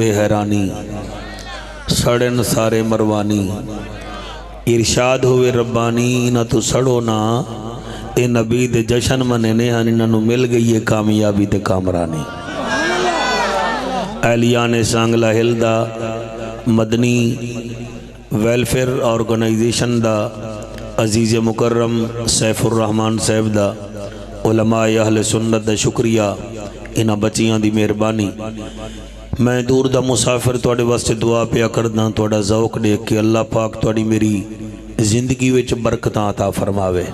होवे हैरानी, सड़न सारे मरवानी। इरशाद होवे रब्बानी, इन्हां तो सड़ो ना, ये नबी दे जशन मने ने हन, इन्हां नूं मिल गई है कामयाबी ते कामरानी। एलिया ने सांगला हिल दा मदनी वेलफेयर ऑर्गेनाइजेशन दा अजीज़ मुकर्रम सैफुर रहमान साहब दा, उलमाए अहले सुन्नत दा शुक्रिया, इन्हां बच्चियां दी मेहरबानी। मैं दूर दा मुसाफिर तुहाडे वास्ते दुआ पिया करदा, तुहाडा ज़ौक देख के अल्लाह पाक तुहाडी मेरी जिंदगी विच बरकतां अता फरमावे।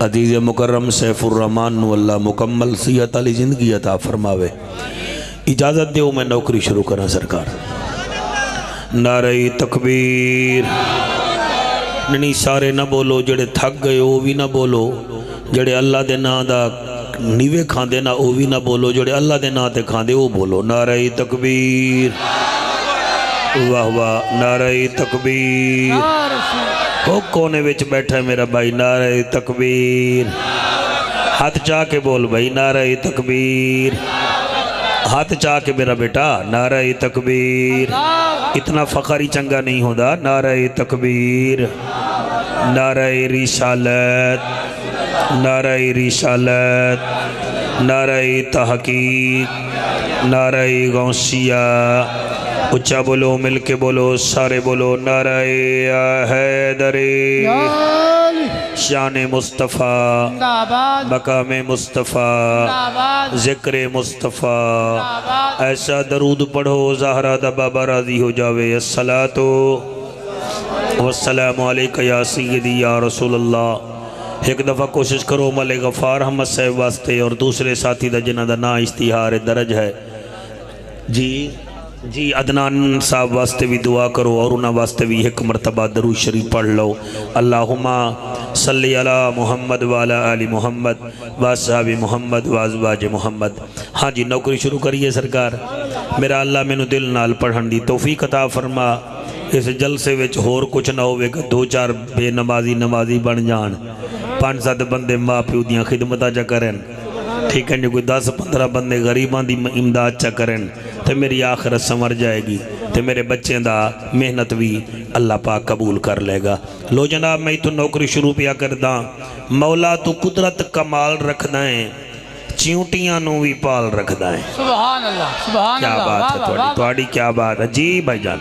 अजीज़ मुकर्रम सैफुर रहमान नूं अल्लाह मुकम्मल सेहत वाली जिंदगी अता फरमावे। इजाज़त दो मैं नौकरी शुरू करा सरकार। नारे तकबीर। नहीं सारे ना बोलो, जेड़े थक गए वो भी ना बोलो, जेड़े अल्लाह दे नां दा नीवे खांदे ना वो भी ना बोलो, जेड़े अल्लाह दे नां ते खांदे वो बोलो। नारे तकबीर। वाह वाह, नारे तकबीर। वो कोने विच बैठा है मेरा भाई, नारे तकबीर। हाथ चाह के बोल भाई, नारे तकबीर। हाथ चाह के मेरा बेटा, नारे तकबीर। इतना फ़ख्र ही चंगा नहीं होता। नारे तकबीर, नारे रिसालत, नारे रिसालत, नारे तहकीक, नारे गौसिया। उच्चा बोलो, मिल के बोलो, सारे बोलो, नारे हैदरी। शान मुस्तफ़ा, मकाम मुस्तफ़ा, ज़िक्र मुस्तफ़ा। ऐसा दरूद पढ़ो ज़हरा दा बाबा राज़ी हो जावे। अस्सलातो वस्सलामु अलैका या सय्यदी या रसूलल्लाह। एक दफ़ा कोशिश करो मले गफ़ार अहमद साहब वास्ते और दूसरे साथी दा जिन्हां दा नाम इश्तिहार दर्ज है जी जी, अदनान साहब वास्ते भी दुआ करो और उन्होंने वास्ते भी एक मरतबा दरूद शरीफ पढ़ लो। अल्लाहुम्मा सल्ली अला मुहम्मद वाला आली मुहम्मद वासहाबी मुहम्मद वाज़वाज मुहम्मद। हाँ जी, नौकरी शुरू करिए सरकार। मेरा अल्लाह मैनू दिल नाल पढ़न दी तौफीक अता फरमा। इस जलसे विच होर कुछ ना होवे कि 2-4 बेनमाजी नमाजी बन जान, 5-7 बंदे माँ प्यो दियां खिदमतां च करन, ठीक है जी, कोई 10-15 बंदे गरीबां दी इमदाद च करन, तो मेरी आखिरत संवर जाएगी, तो मेरे बच्चों का मेहनत भी अल्लाह पाक कबूल कर लेगा। लो जनाब, मैं तो नौकरी शुरू पिया करदा। मौला तू कुदरत कमाल रखदा है, चिंटियां नू भी पाल रखदा है। सुभान अल्लाह, सुभान अल्लाह। क्या बात है तुहाडी, क्या बात है जी भाईजान।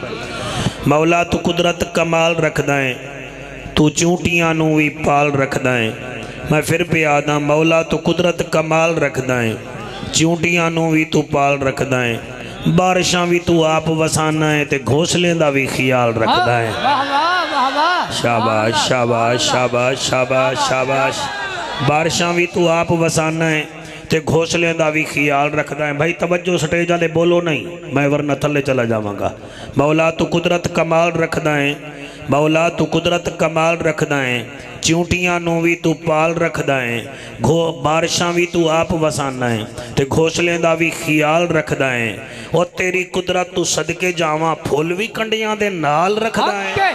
मौला तू कुदरत कमाल रखदा है, तू चिंटियां नू भी पाल रखदा है। मैं फिर पे आदा, मौला तू कुदरत कमाल रखदा है, चिंटियां नू भी तू पाल रखदा है, बारिशां भी तू आप वसाना है, ते घोंसले दा भी ख्याल रखदा है। शाबाश शाबाश शाबाश शाबाश शाबाश। बारिशां भी तू आप वसाना है, ते घोंसले दा भी ख्याल रखदा है। भाई तवज्जो, स्टेज वाले बोलो नहीं, मैं वरना थल्ले चला जावांगा। मौला तू कुदरत कमाल रखदा है, मौला तू कुदरत कमाल रखदा है, चिंटियां नू भी तू पाल रखदा है, बारिशां भी तू आप वसाना है, ते घोंसले दा भी ख्याल रखदा है। और तेरी कुदरत तू सदके जावां, फुल भी कंडियां दे नाल रखदा है।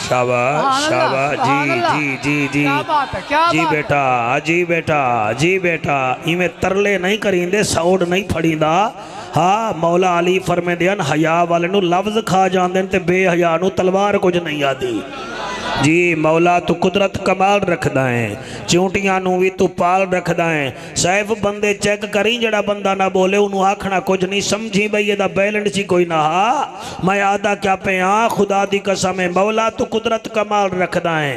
शाबाश शाबाश जी जी जी जी जी बेटा, जी बेटा, जी बेटा। इवें तरले नहीं करींदे, सौड़ नहीं फड़ींदा। हाँ, मौला अली फरमांदे हन, हया वाले नू लफ्ज़ खा जांदे ते बेहया नू तलवार कुछ नहीं आती जी। मौला तू कुदरत कमाल रखदा है, चिंटियां नू भी तू पाल रखदा है। सैफ बंदे चेक करी, जड़ा बंदा ना बोले उन्होंने आखना कुछ नहीं, समझी बई एदा बैलेंस ही कोई ना। हा, मैं आदा क्या पे हाँ, खुदा दी कसम है, मौला तू कुदरत कमाल रखदा है,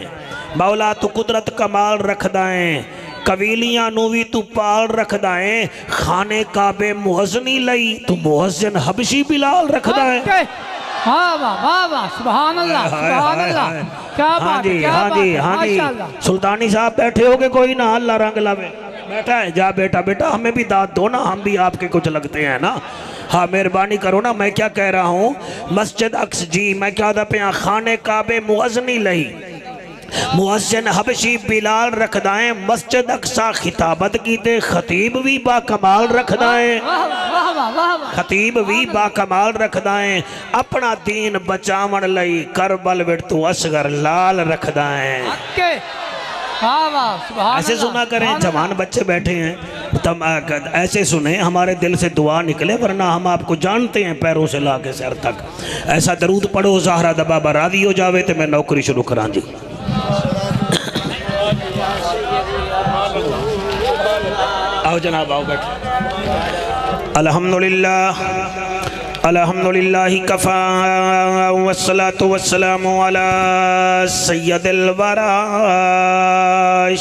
मौला तू कुदरत कमाल रखदा है। कबीलियां नू भी तू पाल रखदा है, खाने काबे मुअज्जनी लई तू मुअज्जिन हबशी बिलाल रखदा है। वाह वाह वाह वाह, सुभान अल्लाह, सुभान अल्लाह। क्या बात है, हाँ जी, हाँ जी। सुल्तानी साहब बैठे हो के कोई ना, अल्लाह रंग लावे। बैठा है, जा बेटा, बेटा हमें भी दाद दो ना, हम भी आपके कुछ लगते हैं ना। हाँ, मेहरबानी करो ना। मैं क्या कह रहा हूँ, मस्जिद अक्स जी, मैं क्या पे खाने काबे मुअज्जनी लई मुअज्जिन हबशी बिलाल रखदा है। मस्जिद अक्सा खिताबत की ते खतीब भी बाकमाल रखदा है, खतीब भी बाकमाल रखदा है। अपना दीन बचावन लई करबल विच तू असगर लाल रखदा है। ऐसे सुना करें, जवान बच्चे बैठे हैं, तब ऐसे सुने, हमारे दिल से दुआ निकले, वरना हम आपको जानते हैं पैरों से ला के सर तक। ऐसा दरूद पढ़ो ज़हरा दा बाबा राजी हो जावे तो मैं नौकरी शुरू करा जी। आओ जनाब, आओ बैठ। अल्हम्दुलिल्लाह अल्हम्दुलिल्लाहि कफ़ा वस्सलातु वस्सलामु अला सय्यदिल वरा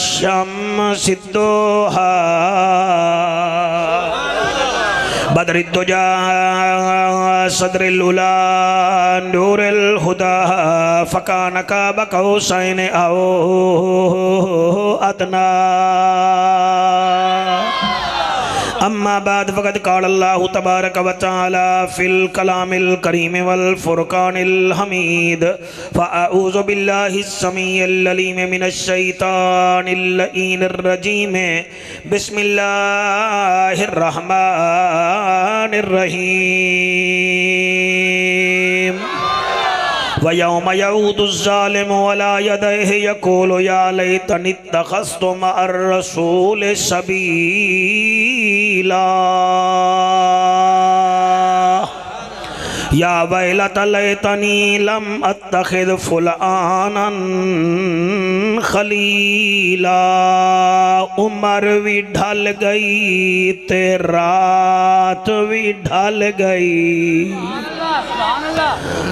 शम्सिद्दोहा बदरिद्दुजा सदरिल उला नूरिल हुदा फ़कान काब कौसैन औ अदना। अम्मा बाद फ़क़द क़ाल अल्लाहु तबारक व तआला फ़िल कलामिल करीम वल फ़ुरक़ानिल हमीद फ़अऊज़ु बिल्लाहिस समीइल अलीम मिनश शैतानिर लईनिर रजीम बिस्मिल्लाहिर रहमानिर रहीम। व यौम यऊदुज़्ज़ालिमु अला यदैहि यक़ूलु या लैतनी इत्तख़ज़्तु मअर रसूल सबीला या वैलता लैतनी लम अत्तखिज़ फुलानन खलीला। उमर भी ढल गई ते रात भी ढल गई,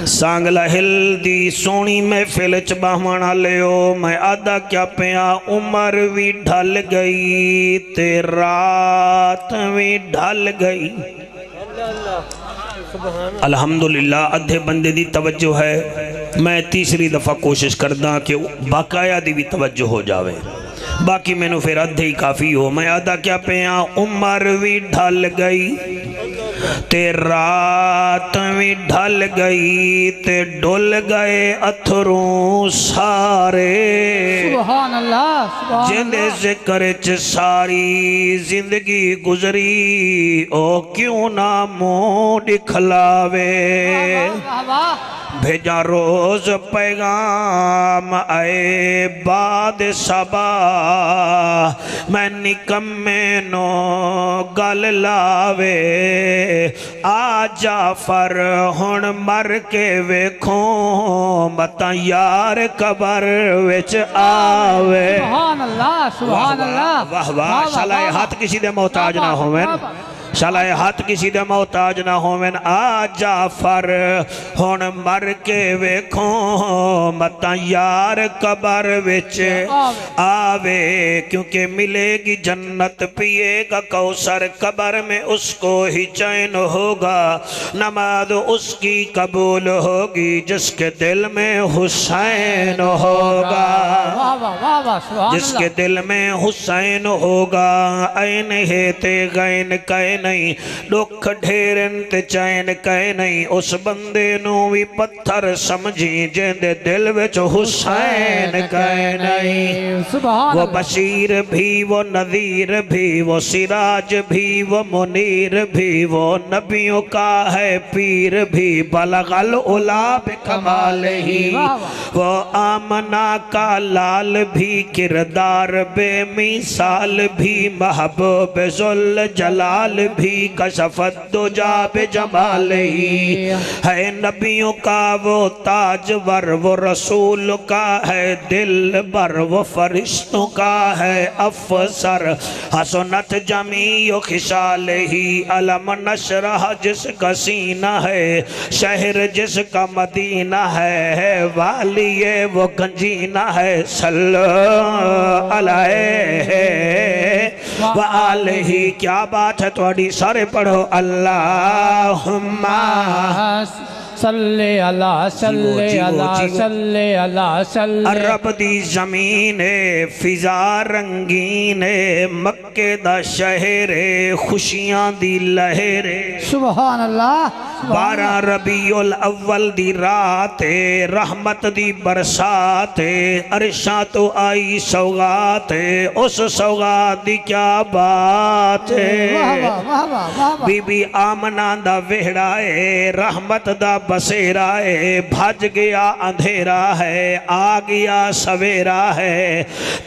सांगला हिलदी सोनी महफिल च बाहमण हलियो, मैं आदा क्या पिया उमर भी ढल गई ते रात भी ढल गई। अल्हम्दुलिल्लाह अद्धे बंदे दी तवज्जो है, मैं तीसरी दफ़ा कोशिश करदा कि बाकाया दी भी तवज्जो हो जावे, बाकी मैनू फिर अद्धे ही काफ़ी हो। मैं आदा क्या पिया उमर भी ढल गई ते रात भी ढल गई ते डुल गए अथरू सारे। सुभान अल्लाह, सुभान जिंदे ज़िक्र च सारी जिंदगी गुजरी, ओ क्यों ना मुँह दिखलावे। भेजा रोज पैगाम आए बाद सबा, मैं निकम्मे नो गल लावे। आ जाफर हुण मर के वेखो, मता यार कबर विच आवे। सुभान अल्लाह, सुभान अल्लाह। वाह वाह, शाला हाथ किसी दे मोहताज ना होवेन, शाला हाथ किसी दे मोहताज ना होवेन। आ जाफर हुण मर के वेखो, मता यार कबर विच आवे। क्योंकि मिलेगी जन्नत, पिएगा कौसर, कबर में उसको ही चैन होगा। नमाज उसकी कबूल होगी, जिसके दिल में हुसैन होगा, जिसके दिल में हुसैन होगा। ऐन है ते गैन कह नहीं, दुख ढेरन ते चैन कह नहीं। उस बंदे नू भी पत्थर समझी, जिंदे दिल विच हुसैन कह नहीं। वो बशीर भी, वो नज़ीर भी, वो सिराज भी, वो मुनीर भी, वो नबियों का है पीर भी। बलगल उला बिकमाल ही, वो आमना का लाल भी, किरदार बेमिसाल भी, महबूब जुल जलाल भी, कशफत दुजा बेजमाल ही। है नबियों का वो ताजवर, वो रसूल का है दिल बर, वो फरिश्तों का है अफसर। हसनत जमीओ खिसाल ही, अलम नशरह जिसका सीना है, शहर जिसका मदीना है, वालिए वो गंजीना है। सल्लो अलैहि व आलिही। क्या बात है थोड़ी, सारे पढ़ो अल्लाहुम्मा सल्ले अला सल्ले अला सल्ले अला सल्ले। अरब दी जमीन फिजा रंगीन, मक्के दा शहर खुशियां दी लहर। सुभान अल्लाह, 12 रबीउल अव्वल दी रात रहमत दी बरसात अरशा तो आई सौगात उस सौगात दी क्या बात है। बीबी आमना दा वेहड़ा है रहमत दा बसेरा है भज गया अंधेरा है आ गया सवेरा है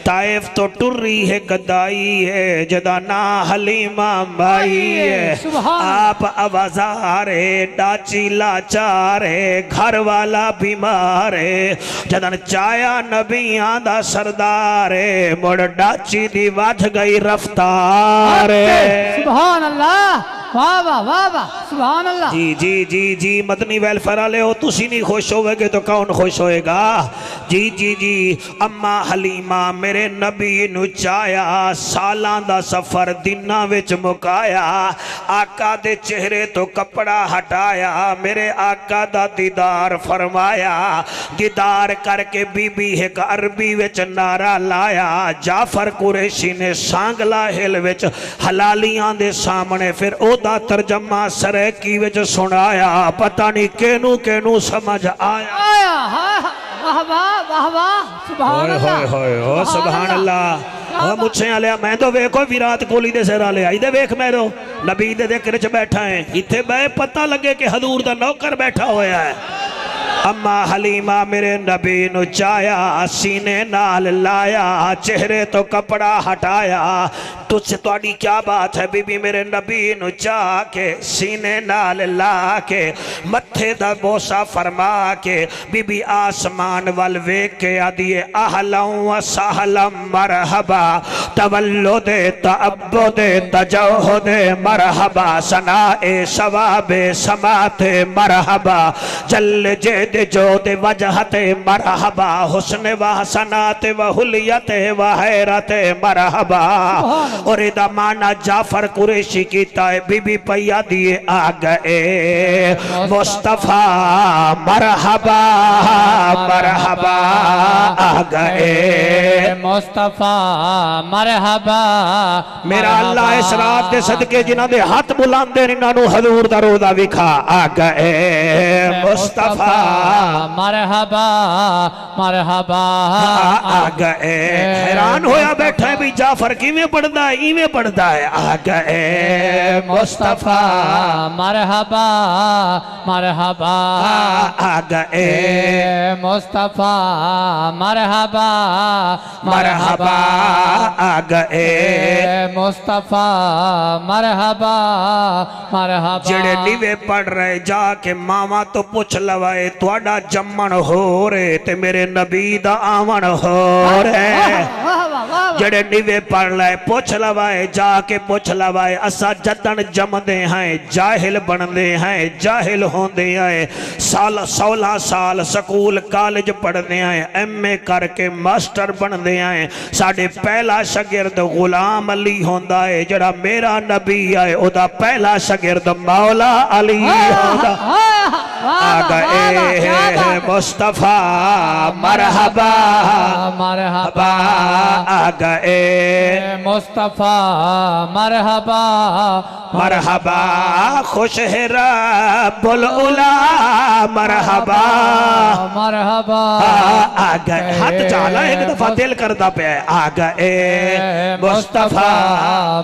ताइफ तो टुर्री है गदाई है जदा ना हलीमा माई है आप आवाजार है डाची लाचार है घर वाला बीमार है जदन चाया नबियां दा सरदार है मुड़ डाची दी वध गई रफ्तार है। सुभान अल्लाह वाह वाह वाह वाह सुभान अल्लाह। जी जी जी जी मदनी वेलफेयर वाले हो तुसी नहीं खुश होगे तो कौन खुश होएगा। जी जी जी अम्मा हलीमा मेरे नबी नु चाया सालां दा सफर दिनां विच मुकाया आका दे चेहरे तो कपड़ा हटाया मेरे आका दा दीदार फरमाया दीदार करके बीबी एक अरबी विच नारा लाया जाफर कुरैशी ने सांगला हिल विच हलालियां दे सामने फिर ओदा तर्जमा सरैकी विच सुनाया पता नहीं केनू केनू समझ आया। वाह वाह वाह वाह सुभान अल्लाह सुभान अल्लाह। मुझे आलिया मैं तो वेखो विराट कोहली दे सिर आले आई दे वेख मेरो नबी दे जिक्र च बैठा है इत्थे मैं पता लगे कि हजूर दा नौकर बैठा होया है। अम्मा हलीमा मेरे नबी नु चाया सीने नाल लाया चेहरे तो कपड़ा हटाया तुझसे तुहाडी क्या बात है बीबी मेरे नबी नु चाह के सीने नाल ला के मत्थे दा बोसा फरमा के बीबी आसमान वल वेख के आदिए अहलम व सहलम मरहबा तवल्लुदे तअब्बुदे तजहुदे मरहबा सनाए सवाबे समाते मरहबा जल जे जो दे वजहते मरहबा हुस्न व हसनाते व हुलियते व हैरते मरहबा। और इदा माना जाफर कुरैशी कीता है बीबी पैया दिए आ गए मुस्तफा मरहबा मरहबा आ गए मुस्तफा मरहबा। मेरा अल्लाह इस रात दे सदके जिन्हां दे हाथ बुलांदे ने इन्हां नूं हजूर दा रोज़ा विखा आ गए मुस्तफा मरहबा मरहबा आ गए। हैरान होया बैठा है भी जाफर किवें पढ़दा है इवें पढ़दा है आ गए मुस्तफा मरहबा मरहबा आ गए मुस्तफा मरहबा मरहबा आ गए मुस्तफा मरहबा मरहबा। जेड़े नीवे पढ़ रहे जाके मावा तो पूछ लवाए तुहाडा जम्मन हो रे ते मेरे नबी दा आवन हो रे। जेड़े नीवे पढ़ ले पूछ लवाए जाके पूछ लवाए असा जदन जमदे हैं जाहिल बनदे हैं जाहिल होंदे हैं साल 16 साल स्कूल कॉलेज पढ़दे हैं एमए करके मास्टर बनदे हैं साडे पहला शागिर्द गुलाम अली होंदा है जेड़ा मेरा नबी है ओदा पहला शागिर्द मौला अली होंदा। आ गए मुस्तफा मरहबा मरहबा आ गए मुस्तफा मरहबा मरहबा खुश है रब्बुल उला मरहबा मरहबा आ गए। हाथ चाला एक दफा दिल करदा पे आ गए मुस्तफा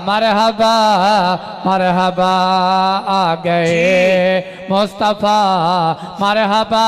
मरहबा मरहबा आ गए मुस्तफा मरहबा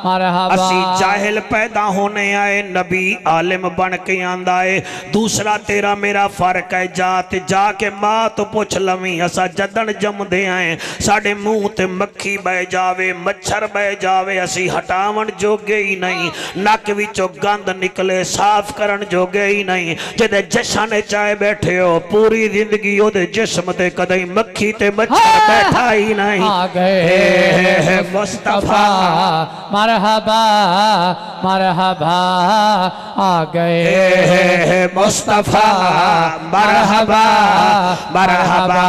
मरहबा। असी जाहिल पैदा होने आए नबी आलिम बन के आंदा है। दूसरा तेरा मेरा फर्क है जात जाके मां तो पुछ लवी असा जदन जमदे आए साडे मुंह ते मक्खी बह जावे मच्छर बह जावे असी हटावन जोगे ही नहीं नक विचों गंद निकले साफ करन जोगे ही नहीं। जेदे जशन चाहे बैठे हो पूरी जिंदगी ओदे जिस्म ते कदई मक्खी ते मच्छर बैठा ही नहीं। आ गए मुस्तफा मरहबा मरहबा आ गए मुस्तफा मरहबा मरहबा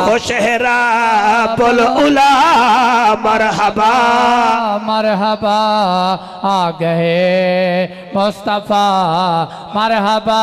खुश है रब्बुल उला मरहबा मरहबा आ गए मुस्तफा मरहबा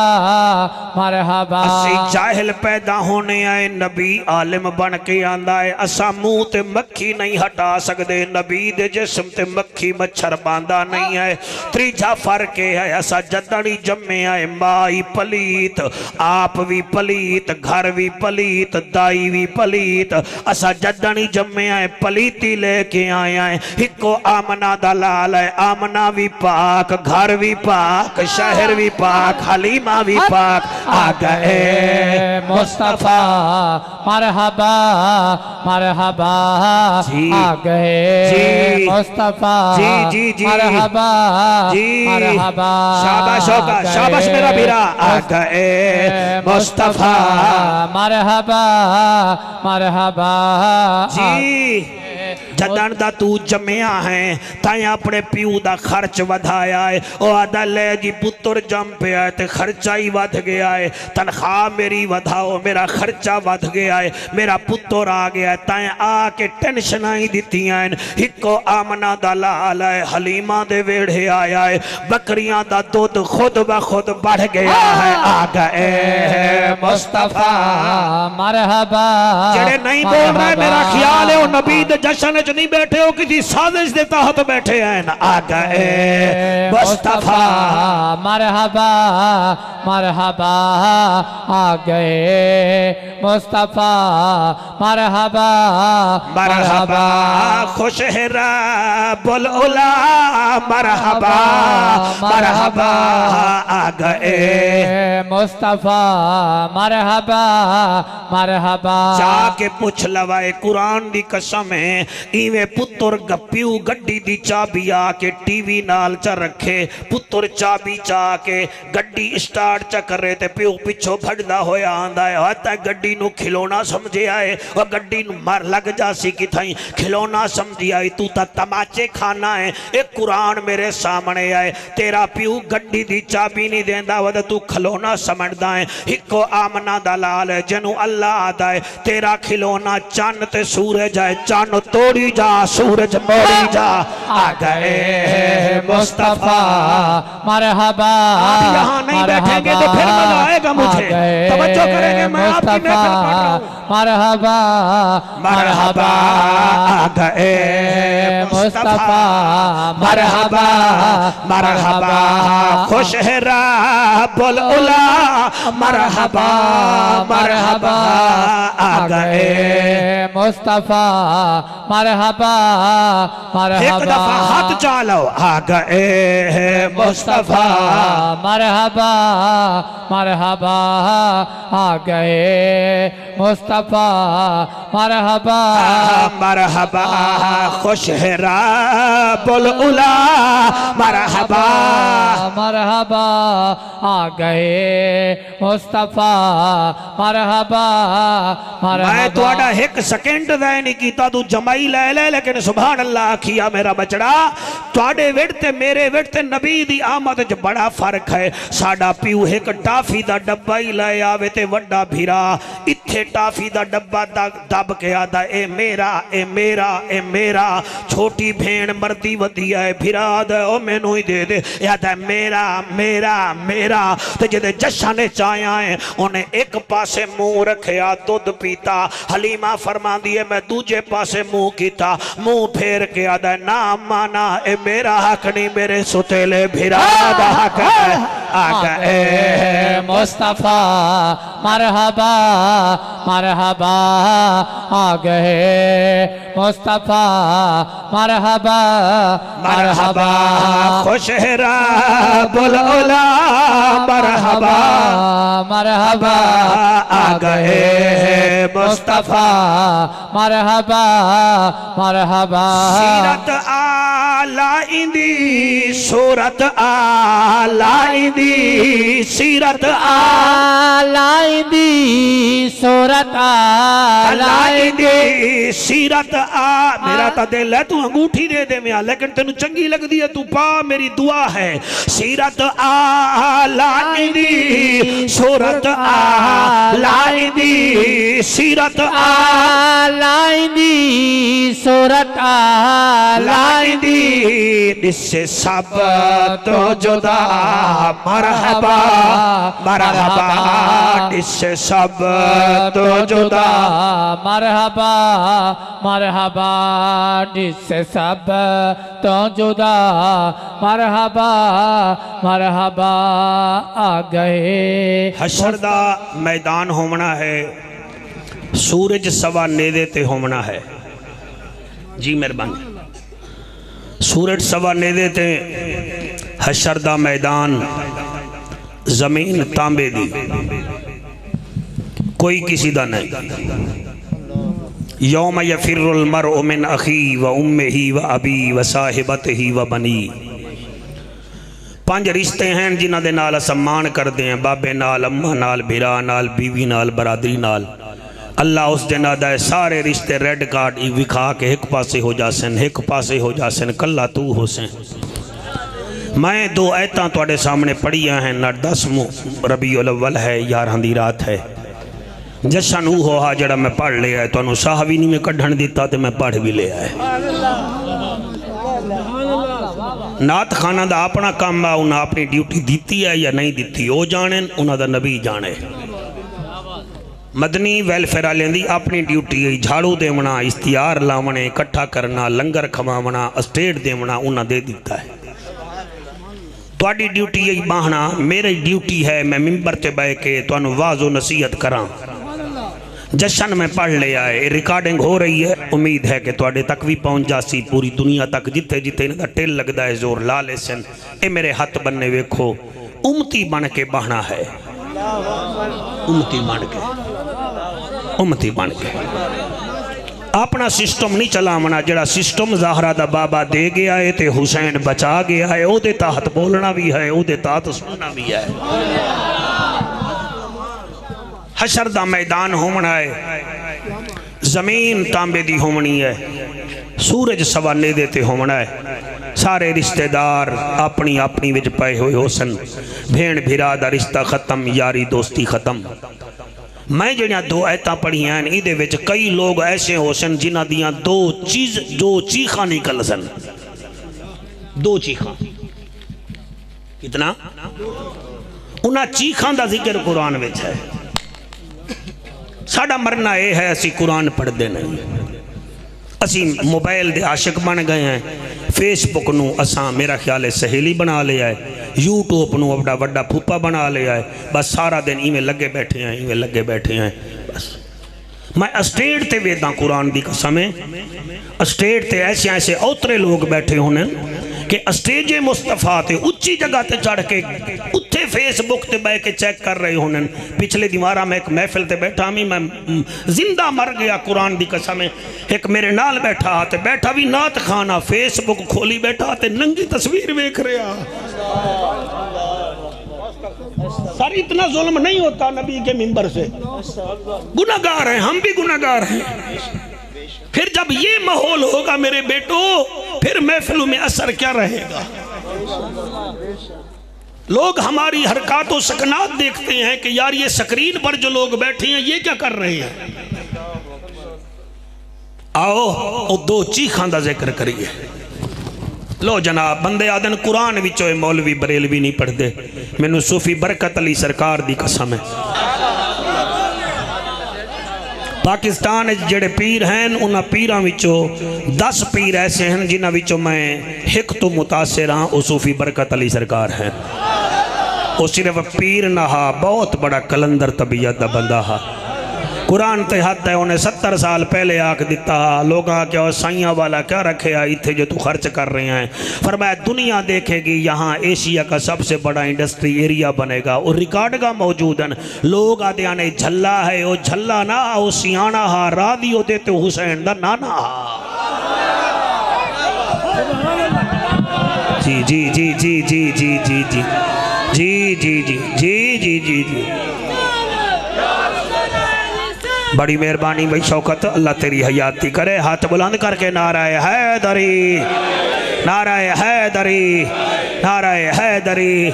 मरहबा। असी जाहिल पैदा होने आए नबी आलिम बन के आंदा है। असा मुंह ते मक्खी नहीं हटा सकते, नबी दे जिस्म ते मक्खी मच्छर बांधा नहीं है। त्रीजा फर्क है असा जदड़ी जम्मे आए माई पलीत, आप भी पलीत, घर भी पलीत, दाई भी पलीत। असा जदड़ी जम्मे आए पलीती लेके आए आए। हिको आमना दा लाल है, आमना भी पाक, घर भी पाक, शहर भी पाक, हलीमा भी पाक। आ गए मुस्तफा मरहबा मरहबा आ गए मुस्तफा मरहबा मरहबा। शाबाश होगा, शाबाश मेरा बीरा। आ गए मुस्तफा मरहबा मरहबा जी। जदन दा तू जम्मिया है तां अपने प्यू दा खर्च वधाया है। ओ आदा ले जी पुत्र जम पिया है ते खर्चा ही वध गया है। तनख्वाह मेरी वधाओ, मेरा खर्चा वध गया है, मेरा पुत्र आ गया है। तां आके टेंशन ही दित्तियां हैं। हिको आमना दा लाल है, हलीमा दे वेड़े आया है। बकरियां दा दूध खुद ब खुद बढ़ गया है। आ गए मुस्तफा मरहबा। जेड़े नहीं बोल रहे मेरा ख्याल है वो नबी दे जश्न च नहीं बैठे हो, किसी साजिश के तहत बैठे हैं। आ गए मुस्तफा मरहबा मरहबा आ गए मुस्तफा मरहबा मरहबा खुश है रब्बुल उला मरहबा मरहबा। आ गए मुस्तफा मरहबा मरहबा। जाके पुछ लवाए कुरान दी कसम है इवें पुत्र गप्पियू गड्डी दी चाबी आके टीवी नाल च रखे। पुत्र चाबी चा के गड्डी स्टार्ट च करे ते प्यो पिछो भजदा होया आंदा है। आता गड्डी नु खिलौना समझे आए और गड्डी नु मर लग जासी कि थाई खिलौना समझी आई। तू ता तमाचे खाना है। एक कुरान मेरे सामने आए तेरा प्यो गड्डी दी चाबी नहीं देंदा वद तू खिलौना समझदा है। हिको आमना दा लाल है जनु अल्लाह आदा है। तेरा खिलौना चन्न ते सूरज है, चन्न तोड़ी जा सूरज मोड़ी जा। आ गए मुस्तफा मरहबा। आप यहाँ नहीं बैठेंगे तो फिर मजा आएगा मुझे, तवज्जो करेंगे। मैं आपकी महफिल पढ़ रहा हूँ। मरहबा मरहबा आ गए मुस्तफा मरहबा मरहबा खुश है रब्बुल उला मरहबा मरहबा। आ गए मुस्तफा मरहबा मरहबा। एक दफा हाथ चालो। आ गए मुस्तफा मरहबा मरहबा आ गए मुस्तफा मरहबा मरहबा खुश है रब्बुल उला मरहबा मरहबा आ गए मुस्तफा मरहबा मरहबा। मैं थोड़ा एक सेकंड दा नहीं कीता तू जमाई ले ले, लेकिन सुभान अल्लाह आखिया मेरा बचड़ा। तुहाडे विच ते मेरे विच ते नबी दी आमद च बड़ा फर्क है। साडा प्यू एक टाफी दा डब्बा ही ले आवे ते वड्डा भीरा इत्थे टाफी दा डब्बा दब के आदा ए मेरा ए मेरा ए मेरा। छोटी भेण मरदी वधिया है भीरा दा ओ मैनू ही दे दे। यादा मेरा मेरा मेरा। ते जिदे जश्न ने चाया है उन्हें एक पासे मुंह रखया दुध पीता। हलीमा फरमांदी है मैं दूजे पासे मुंह कीता। मुंह फेर के आदा ना माना ए मेरा हक नहीं, मेरे सुतेले भीरा दा हक है। आ गए मुस्तफा मरहबा मरहबा आ गए मुस्तफा मरहबा मरहबा खुश है रब्बुल उला मरहबा मरहबा। आ गए मुस्तफा मरहबा मरहबा। सीरत आला इंदी सूरत आला इंदी सीरत आला इंदी सूरत आला इंदी सीरत मेरा तो दिल है तू अंगूठी दे दे मैं लेकिन तेन चंगी लगती है तू पा मेरी दुआ है सीरत आला इंदी सूरत आला इंदी सीरत आला इंदी सूरत आला इंदी इससे सब तो जुदा मरहबा मरहबा इससे सब तो जुदा मरहबा मरहबा इससे सब तो जुदा मरहबा मरहबा आ गए। हशर दा मैदान होना है सूरज सवा नेदे ते होना है जी मेहरबानी सूरज सवा नेदे ते हशर दा मैदान जमीन तांबे दी कोई किसी दा नहीं यौम यफिरुल मरउ मिन अखी व उम्मिही व अबी व साहिबतिही व बनी पांच रिश्ते हैं जिन्हां दे नाल असां मान करते हैं बाबे नाल अम्मा नाल भिरा नाल बीवी नाल बरादरी नाल अल्लाह उस दिन आदा है सारे रिश्ते रेड कार्ड विखा के एक पासे हो जासन एक पासे हो जासन कल्ला तू होसें। मैं दो आयतां तुहाडे सामने पढ़ियां हैं ना 10 रबीउल अव्वल है 11 दी रात है जशन वो हा जड़ा मैं पढ़ लिया है तुहानू साह भी नहीं मैं कढ़न दिता तो मैं पढ़ भी लिया है। नात खाना दा अपना काम है उन्हें अपनी ड्यूटी दी है या नहीं दी वो जाने उन्हों दा नबी जाने मदनी वेलफेयर वाले दी अपनी ड्यूटी है झाड़ू देवना इश्तिहार लावने इकट्ठा करना लंगर खवावना स्टेट देवना उन्हें दे दिता है। तुहाडी ड्यूटी है बाहना मेरी ड्यूटी है मैं मिंबर ते बह के तुहानू वाज़ो नसीहत करा। जशन में पढ़ लिया है रिकॉर्डिंग हो रही है उम्मीद है कि तुहाडे तक भी पहुँच जासी पूरी दुनिया तक जिथे जिथे इनका टिल लगता है जोर ला ले सन ये मेरे हाथ बनने वेखो उम्मती बन के बहना है उम्मती बन के अपना सिस्टम नहीं चलावना जड़ा सिस्टम ज़ाहरा दा बाबा दे गया है तो हुसैन बचा गया है वो तहत बोलना भी है वो तहत सुनना भी है। हशर दा मैदान होना है जमीन तांबे दी होनी है सूरज सवा नेदे ते होना है सारे रिश्तेदार अपनी अपनी विच पए हुए हो सन भेण भिरा दा रिश्ता खत्म यारी दोस्ती खत्म। मैं जड़ियाँ दो आयतां पढ़ियां इहदे विच कई लोग ऐसे हो सन जिन्हां दियां दो चीखां निकल सन दो चीखां कितना उन्हां चीखां दा जिक्र कुरान विच है। साडा मरना यह है असी कुरान पढ़ते नहीं असी मोबाइल के आशिक बन गए हैं फेसबुक नू असां मेरा ख्याल है सहेली बना लिया है यूट्यूब नू अपना वड्डा फूफा बना लिया है बस सारा दिन इवें लगे बैठे हैं बस। मैं स्टेट ते वेदा कुरान की कसम है स्टेट ते ऐसे ऐसे औतरे लोग बैठे होने कि स्टेजे मुस्तफा ते उच्ची जगह ते चढ़ के उत्थे फेसबुक ते बह के चेक कर रहे होने। पिछले दीवारा में एक महफिल ते बैठा मैं जिंदा मर गया कुरान की कसम है एक मेरे नाल बैठा भी नात खाना फेसबुक खोली बैठा ते नंगी तस्वीर वेख रहा। सर इतना जुल्म नहीं होता नबी के मिंबर से गुनाहगार हैं हम भी गुनाहगार हैं। फिर जब ये माहौल होगा मेरे बेटो फिर महफिलों में असर क्या रहेगा। लोग हमारी हरकत और सकनात देखते हैं कि यार ये स्क्रीन पर जो लोग बैठे हैं ये क्या कर रहे हैं। आओ और दो चीखां दा जिक्र करिए। लो जनाब बंदे आदन कुरान विचों मौलवी बरेलवी नहीं पढ़ते मैनू सूफी बरकत अली सरकार दी कसम है। पाकिस्तान जेड़े पीर हैं उन्होंने पीरां विचों 10 पीर ऐसे हैं जिन्हां विचों मैं एक तो मुतासिर हाँ वो सूफी बरकत अली सरकार हैं। वो सिर्फ पीर ना हा बहुत बड़ा कलंदर तबीयत का बंदा हा। कुरान ते हद है उन्हें 70 साल पहले आख दिता लोग क्या साइया वाला क्या रखे इतने जो तू खर्च कर रहे हैं फरमाया दुनिया देखेगी यहाँ एशिया का सबसे बड़ा इंडस्ट्री एरिया बनेगा और रिकॉर्ड का मौजूद है। लोग आदे ने झल्ला है वो झल्ला ना वो सियाना हा राधी होते तो हुसैन दा नाना हा। जी जी जी जी जी जी जी जी जी जी जी जी जी जी जी बड़ी मेहरबानी भाई शौकत, अल्लाह तेरी हयाती करे। हाथ बुलंद करके नाराए हैदरी, नाराए हैदरी, नाराए हैदरी।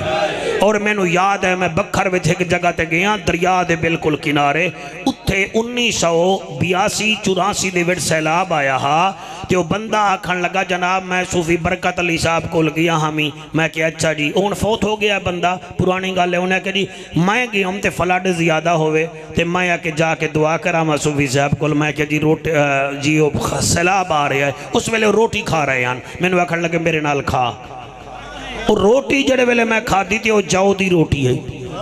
और मैनू याद है मैं बखर विच एक जगह ते गया दरिया दे बिल्कुल किनारे, उत्थे 1982-84 दे विच सैलाब आया हा। ते वो बंदा आखन लगा जनाब मैं सूफी बरकत अली साहब कोल गया हामी। मैं क्या अच्छा जी हुण फौत हो गया बंदा, पुरानी गल है। उन्हें कहा जी मैं गया हूँ तो फ्लड ज़्यादा होवे तो मैं आके जाके दुआ करा मैं सूफी साहब कोल। मैं क्या जी रोटी जी वो सैलाब आ रहा है, उस वेले रोटी खा रहे हैं। मैनू आखन लगे मेरे नाल खा। और रोटी जड़े वेले मैं खाधी थी वो जाओ दी रोटी है।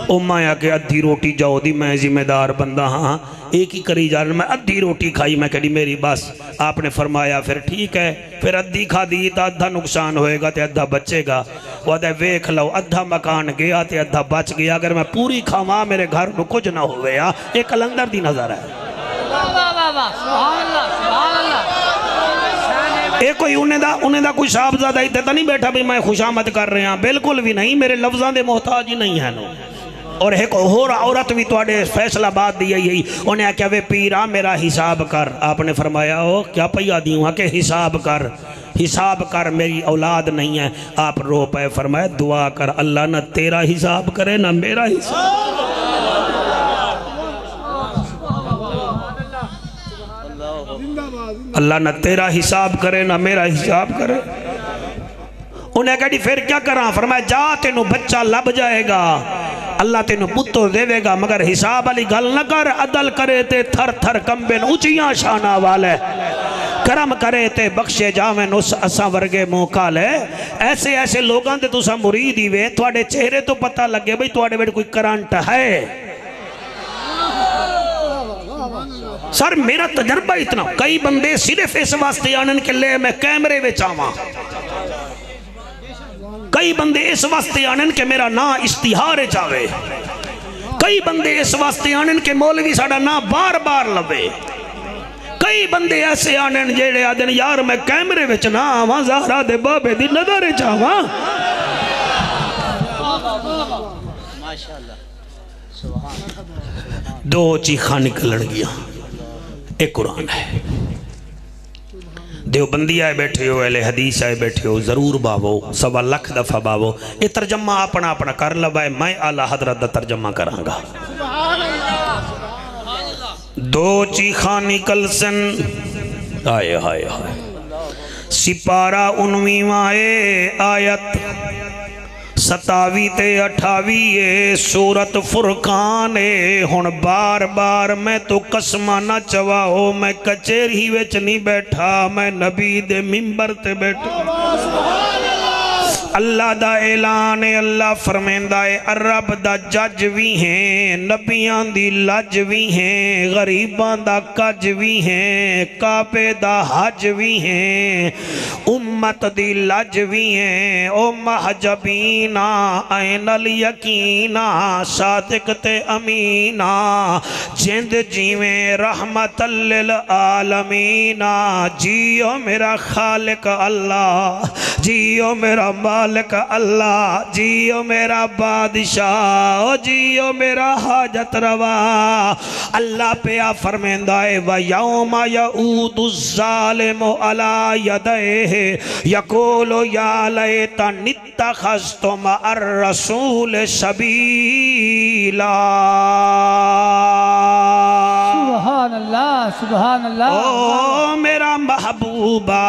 ओ मैं आके अद्धी रोटी जाओ दी, मैं जिम्मेदार बंदा हाँ एक ही करी जा रहा। मैं अद्धी रोटी खाई, मैं कही मेरी बस। आपने फरमाया फिर ठीक है, फिर अद्धी खाधी तो अद्धा नुकसान होएगा तो अद्धा बचेगा। वो आदे वेख लो अद्धा मकान गया तो अद्धा बच गया। अगर मैं पूरी खावा मेरे घर में कुछ ना होवे। एक कलंदर दी नजर है। ये कोई उन्हें दा कोई साहबजादा इतने तो नहीं बैठा भी मैं खुशामद कर रहा, बिल्कुल भी नहीं। मेरे लफ्ज़ों के मोहताज ही नहीं है नो। और एक होर औरत भी तुहाडे फैसलाबाद दी यही, उन्हें आख्या वे पीरा मेरा हिसाब कर। आपने फरमाया ओ क्या पैया दी हूँ कि हिसाब कर, हिसाब कर, मेरी औलाद नहीं है। आप रो पे फरमाया दुआ कर अल्लाह ना तेरा हिसाब करे ना मेरा हिसाब। अल्लाह ना तेरा हिसाब करे ना मेरा हिसाब करे। उन्हें कहा फिर क्या करा? फरमाया जा तेनू बच्चा लब जाएगा, अल्लाह तेनू पुत्तो देवेगा, मगर हिसाब वाली गल न कर। अदल करे ते थर थर कंबे ऊंचियां शाना वाले, करम करे ते बख्शे जावें उस असा वर्गे मुंह काले। ऐसे ऐसे लोगों ते तुसा मुरीद ही वे, थोड़े चेहरे तो पता लगे भाई थोड़े वेट कोई करंट है। सर मेरा तजर्बा इतना, कई बंदे सिर्फ इस वास्ते आनन के ले मैं कैमरे में आवा, कई बंदे इस वास्ते आनन के मेरा ना इश्तिहार जावे, कई बंदे इस वास्ते आनन के मौलवी साडा ना बार बार लवे, कई बंदे ऐसे आनन जेड़े आदन यार मैं कैमरे विच ना आवा, ज़हरा दे बाबे दी नज़र च आवा। दो चीखा निकलन गया, एक कुरान है। देवबंदी आए बैठे हो, अहले हदीस आए बैठे हो, जरूर बावो, 1.25 लाख दफा बावो। ये तर्जमा अपना अपना कर लवाए, मैं आला हजरत दा तर्जमा करांगा। दो चीखा निकल सन, आए हाय हाय। सिपारा 19वां आयत 27 ते 28 सूरत फुरकान है। हुण बार बार मैं तो कसमा ना चवाओ, मैं कचेरी विच नहीं बैठा, मैं नबी दे मिंबर ते बैठा। अल्लाह दा ऐलान है, अल्लाह फरमांदा है अरब दा जज भी है, नबियां दी लज भी है, गरीबां दा कज भी है, काबे दा हज भी है, उम्मत दी लज भी है। ओ महजबीना ऐनल यकीना, सादिक ते अमीना, जिंद जीवें रहमतल लिल आलमीना। जियो मेरा खालिक अल्लाह, जियो मेरा मालिक अल्लाह, जियो मेरा बादशाह, जियो मेरा हाजत रवा। अल्लाह पे आ फरमांदा है व यौमा यऊदु ज़ालिमु अला यदैहि यक़ूलु या लैतनी इत्तख़ज़्तु मअर रसूल सबीला। सुभान अल्लाह, सुभान अल्लाह। ओ मेरा महबूबा,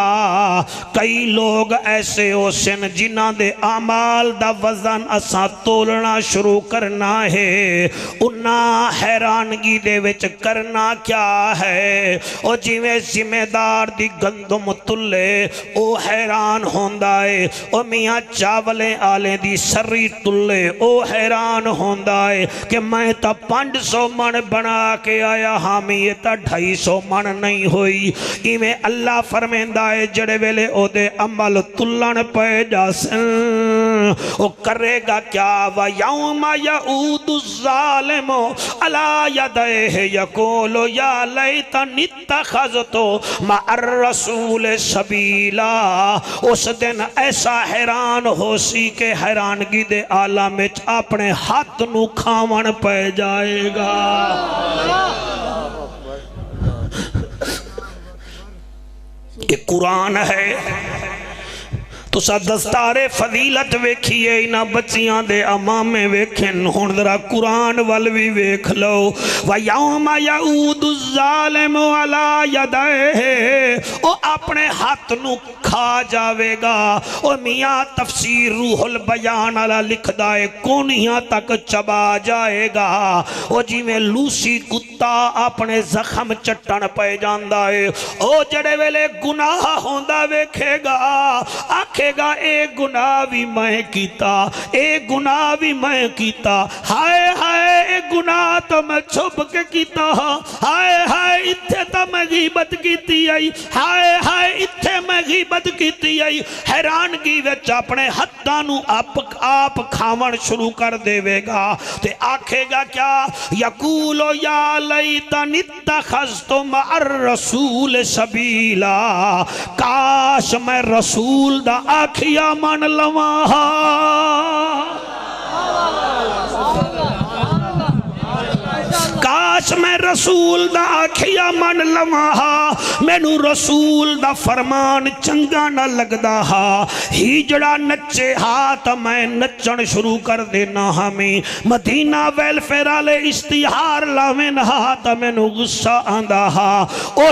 कई लोग ऐसे हो सन जिन्हां दे आमाल दा वजन असा तोलना शुरू करना है। उन्ना हैरानगी दे विच करना क्या है, ओ जिवें जिम्मेदार दी गंदम तुले ओ हैरान होंदा है, ओ मियाँ चावले आले दी सर्री तुले ओ हैरान होंदा है कि मैं तो 500 मन बना के आया हामी, ये तो 250 मन नहीं हुई। इवें अल्लाह फरमांदा है जड़े वेले ओदे अमल तुलन पे जासन ओ करेगा क्या व यौम यऊदु ज़ालिमु अला यदैहि यक़ूलु या लैतनी इत्तख़ज़तु मअर रसूल सबीला। उस दिन ऐसा हैरान हो सी के हैरानगी दे आलम विच अपने हाथ नू खावन पै जाएगा। ये कुरान है। तुसा दस्तारे फजीलत वेखिए इन्हां बच्चियां दे अमामे वेखन हुण जरा कुरान वल भी वेख लो। व यौम यऊदु ज़ालिमु अला यदैहि ओ अपने हाथ नू खा जावेगा। ओ मियाँ तफसीर रूहुल बयान वाला लिखदा है कोनियां तक चबा जाएगा। ओ जिवें लूसी कुत्ता अपने जख्म चट्टन पै जांदा है। ओ जड़े वेले गुनाह होंदा वेखेगा आखेगा ए गुनाह भी मैं कीता, ए गुनाह भी मैं कीता। हाय हाय ए गुनाह तो मैं छुप के कीता। हाय हाय इत्थे तो मैं गीबत कीती आई। हाय हाय इत्थे मैं गीबत कीती आई। हैरानगी विच अपने हत्थां नू आप खावन शुरू कर देवेगा ते आखेगा क्या यकूलो या लैतनी इत्तख़ज़तु मअर रसूल सबीला। काश मैं रसूल दा आखिया मन लवा। काश मैं रसूल दा आखिया मन लवा। मैनू रसूल दा फरमान चंगा ना लगदा हा। हिजड़ा नचे हा तो मैं नचन शुरू कर देना। हमें मदीना वेलफेयर वाले इश्तिहार लावे ना तो मैनू गुस्सा आंदा हा। ओ